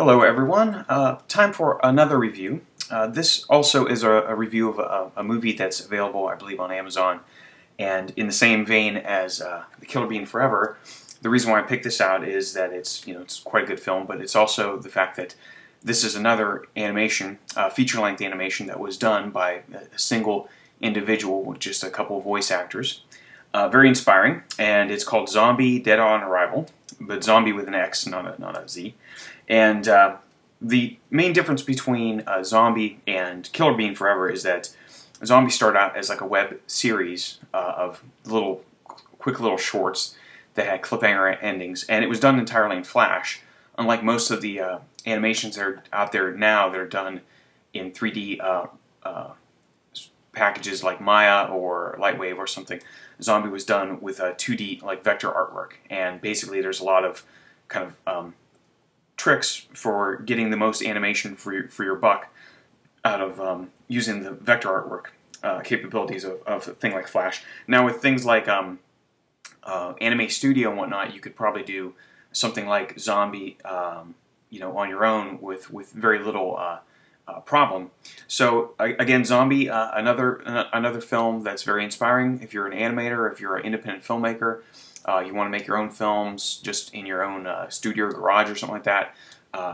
Hello everyone, time for another review. This also is a review of a movie that's available, I believe, on Amazon. And in the same vein as The Killer Bean Forever, the reason why I picked this out is that it's quite a good film, but it's also the fact that this is another animation, feature-length animation that was done by a single individual with just a couple of voice actors. Very inspiring, and it's called Xombie, Dead on Arrival, but Zombie with an X, not a Z. And the main difference between Xombie and Killer Bean Forever is that Xombie started out as like a web series of quick little shorts that had cliffhanger endings, and it was done entirely in Flash. Unlike most of the animations that are out there now that are done in 3D packages like Maya or Lightwave or something, Xombie was done with a 2D like vector artwork, and basically there's a lot of kind of tricks for getting the most animation for your buck out of using the vector artwork capabilities of a thing like Flash. Now with things like Anime Studio and whatnot, you could probably do something like Xombie, on your own with very little problem. So again, Xombie, another film that's very inspiring if you're an animator, if you're an independent filmmaker. You want to make your own films just in your own studio or garage or something like that.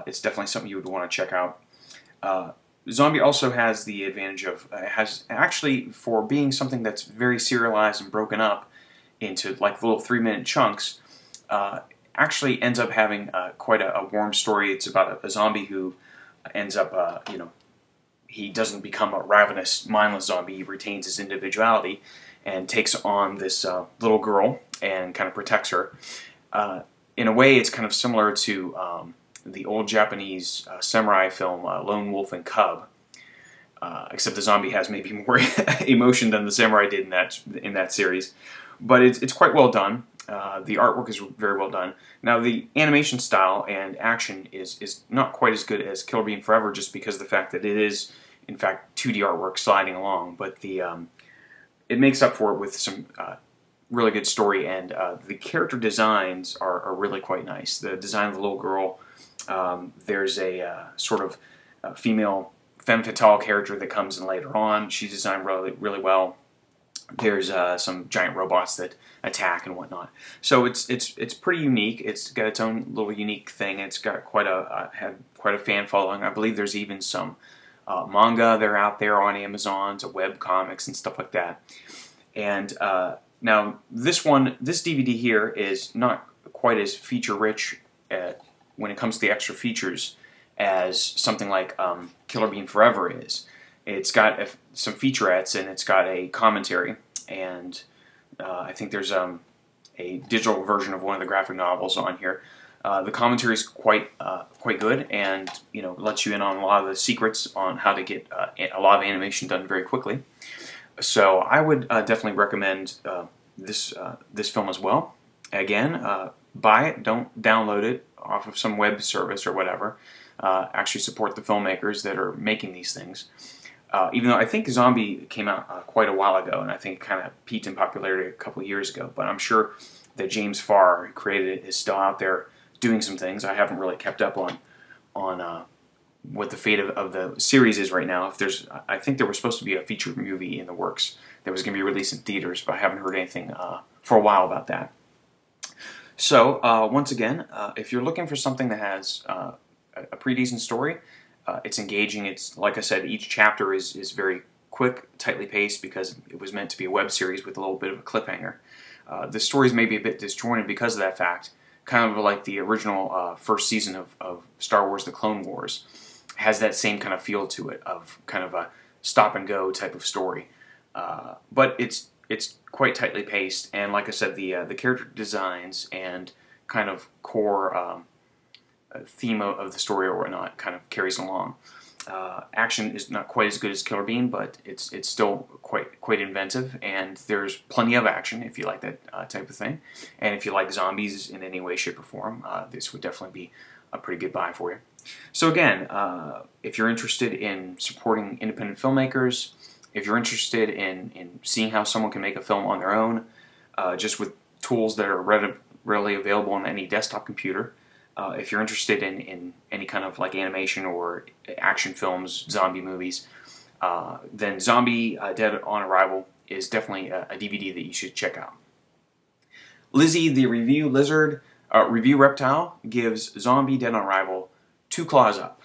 It's definitely something you would want to check out. Xombie also has the advantage of, has actually, for being something that's very serialized and broken up into like little 3-minute chunks, actually ends up having quite a warm story. It's about a zombie who ends up, he doesn't become a ravenous, mindless zombie. He retains his individuality and takes on this little girl and kind of protects her. In a way, it's kind of similar to the old Japanese samurai film Lone Wolf and Cub, except the zombie has maybe more emotion than the samurai did in that series. But it's quite well done. The artwork is very well done. Now the animation style and action is not quite as good as Killer Bean Forever, just because of the fact that it is in fact 2D artwork sliding along. But it makes up for it with some really good story, and the character designs are really quite nice. The design of the little girl, there's a sort of female femme fatale character that comes in later on. She's designed really well. There's some giant robots that attack and whatnot. So it's pretty unique. It's got its own little unique thing. It's got had quite a fan following. I believe there's even some manga that are out there on Amazon, to web comics and stuff like that. And now this DVD here is not quite as feature-rich when it comes to the extra features as something like Killer Bean Forever is. It's got some featurettes, and it's got a commentary, and I think there's a digital version of one of the graphic novels on here. The commentary is quite good, and lets you in on a lot of the secrets on how to get a lot of animation done very quickly. So I would definitely recommend this film as well. Again, buy it, don't download it off of some web service or whatever. Actually support the filmmakers that are making these things. Even though I think Xombie came out quite a while ago, and I think it kind of peaked in popularity a couple of years ago, but I'm sure that James Farr, who created it, is still out there doing some things. I haven't really kept up on what the fate of the series is right now. I think there was supposed to be a feature movie in the works that was going to be released in theaters, but I haven't heard anything for a while about that. So, once again, if you're looking for something that has a pretty decent story, it's engaging. It's, like I said, each chapter is very quick, tightly paced, because it was meant to be a web series with a little bit of a cliffhanger. The stories may be a bit disjointed because of that fact, kind of like the original first season of Star Wars: The Clone Wars. Has that same kind of feel to it, of kind of a stop-and-go type of story. But it's quite tightly paced, and like I said, the character designs and kind of core theme of the story or whatnot kind of carries along. Action is not quite as good as Killer Bean, but it's still quite inventive, and there's plenty of action if you like that type of thing. And if you like zombies in any way, shape, or form, this would definitely be a pretty good buy for you. So again, if you're interested in supporting independent filmmakers, if you're interested in seeing how someone can make a film on their own, just with tools that are readily available on any desktop computer, if you're interested in any kind of like animation or action films, zombie movies, then Zombie Dead on Arrival is definitely a DVD that you should check out. Lizzie the Review Reptile gives Zombie Dead on Arrival 2 claws up.